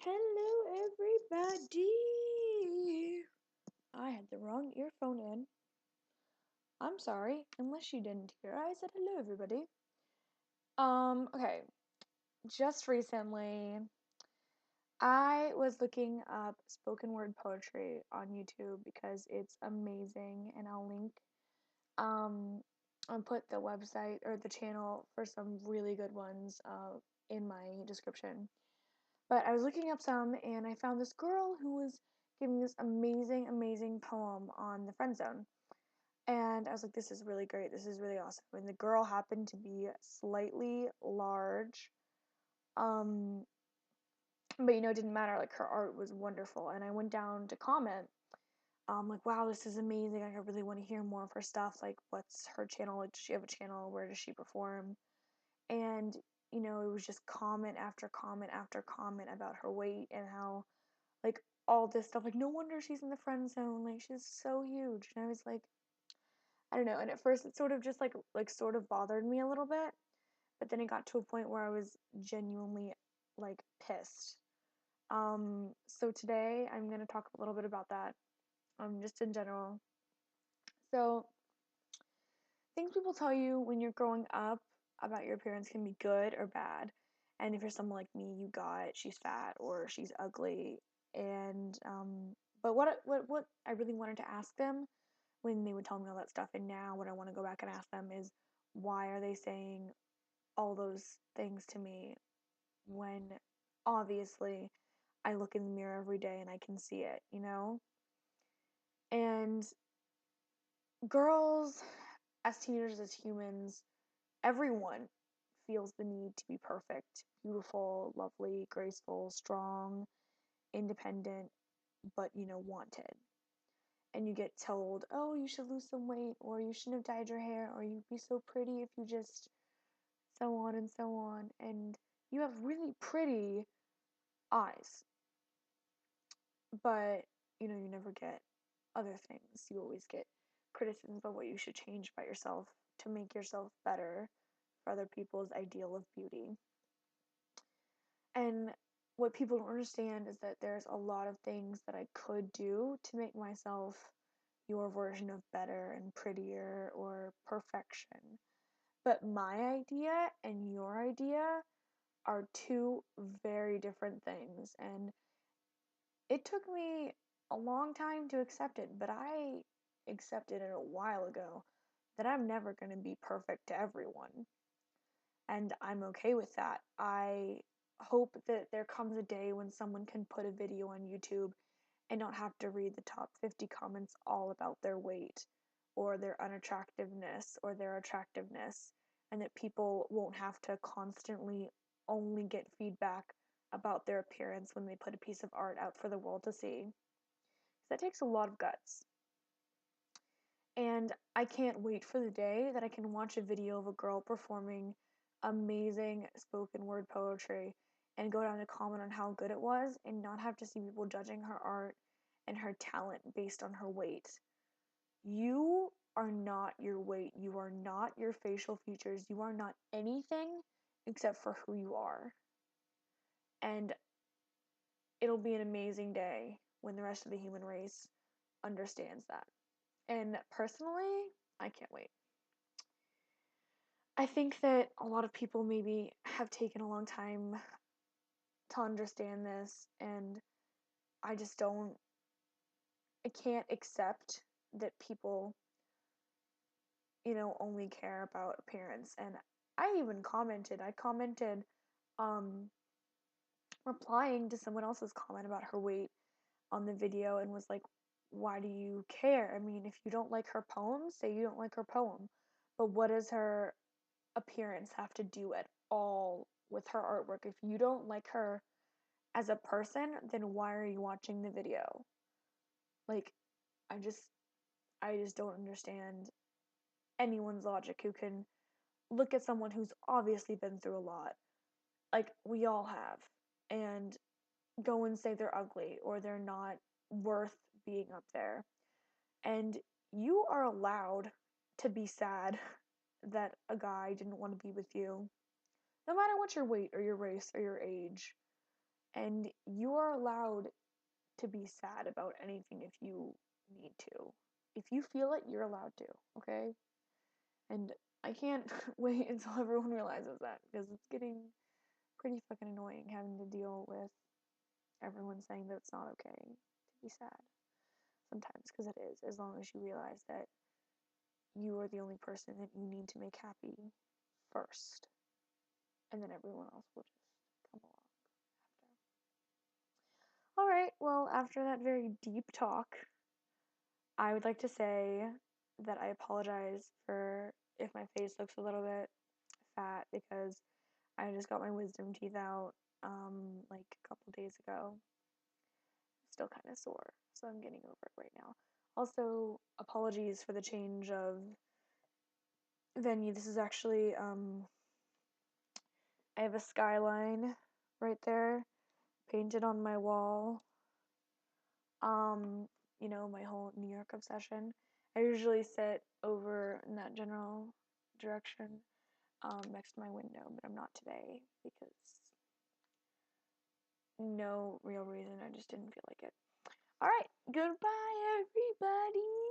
Hello, everybody. I had the wrong earphone in. I'm sorry, unless you didn't hear. I said hello, everybody. Okay. Just recently, I was looking up spoken word poetry on YouTube because it's amazing, and um I'll put the website or the channel for some really good ones in my description. But I was looking up some and I found this girl who was giving this amazing, amazing poem on the friend zone. And I was like, this is really great. This is really awesome. And the girl happened to be slightly large. Um, but it didn't matter. Like her art was wonderful. And I went down to comment. Like, wow, this is amazing. Like, I really want to hear more of her stuff. Like, what's her channel? Like, does she have a channel? Where does she perform? And, it was just comment after comment after comment about her weight and how like all this stuff. Like, no wonder she's in the friend zone. Like, she's so huge. And I was like, I don't know. And at first, it sort of just like sort of bothered me a little bit. But then it got to a point where I was genuinely like pissed. So today I'm gonna talk a little bit about that. Just in general. So things people tell you when you're growing up about your appearance can be good or bad. And if you're someone like me, you got she's fat or she's ugly. And but what I really wanted to ask them when they would tell me all that stuff, and now what I want to go back and ask them is why are they saying all those things to me when obviously I look in the mirror every day and I can see it. And girls, as teenagers, as humans, everyone feels the need to be perfect, beautiful, lovely, graceful, strong, independent, but wanted. And you get told, oh, you should lose some weight, or you shouldn't have dyed your hair, or you'd be so pretty if you just so on and so on. And you have really pretty eyes, but you never get other things. You always get criticism about what you should change about yourself to make yourself better for other people's ideal of beauty. And what people don't understand is that there's a lot of things that I could do to make myself your version of better and prettier or perfection. But my idea and your idea are two very different things. And it took me a long time to accept it, but I accepted it a while ago that I'm never going to be perfect to everyone. And I'm okay with that. I hope that there comes a day when someone can put a video on YouTube and not have to read the top 50 comments all about their weight or their unattractiveness or their attractiveness, and that people won't have to constantly only get feedback about their appearance when they put a piece of art out for the world to see. 'Cause that takes a lot of guts. And I can't wait for the day that I can watch a video of a girl performing amazing spoken word poetry and go down to comment on how good it was and not have to see people judging her art and her talent based on her weight. You are not your weight. You are not your facial features. You are not anything except for who you are. And it'll be an amazing day when the rest of the human race understands that. And personally, I can't wait. I think that a lot of people maybe have taken a long time to understand this, and I just don't, I can't accept that people, only care about appearance. And I commented, um, replying to someone else's comment about her weight on the video and was like, why do you care? I mean, if you don't like her poem, say you don't like her poem. But what does her appearance have to do at all with her artwork? If you don't like her as a person, then why are you watching the video? Like, I just I just don't understand anyone's logic who can look at someone who's obviously been through a lot, like we all have, and go and say they're ugly or they're not worth being up there. And you are allowed to be sad that a guy didn't want to be with you, no matter what your weight or your race or your age. And you are allowed to be sad about anything if you need to. If you feel it, you're allowed to, okay? And I can't wait until everyone realizes that because it's getting pretty fucking annoying having to deal with everyone saying that it's not okay to be sad sometimes, because it is, as long as you realize that you are the only person that you need to make happy first, and then everyone else will just come along after. Alright, well, after that very deep talk, I would like to say that I apologize for if my face looks a little bit fat because I just got my wisdom teeth out like a couple days ago. Still kind of sore, so I'm getting over it right now. Also, apologies for the change of venue. This is actually I have a skyline right there painted on my wall. Um, my whole New York obsession. I usually sit over in that general direction, next to my window, but I'm not today because no real reason. I just didn't feel like it. Alright, goodbye, everybody!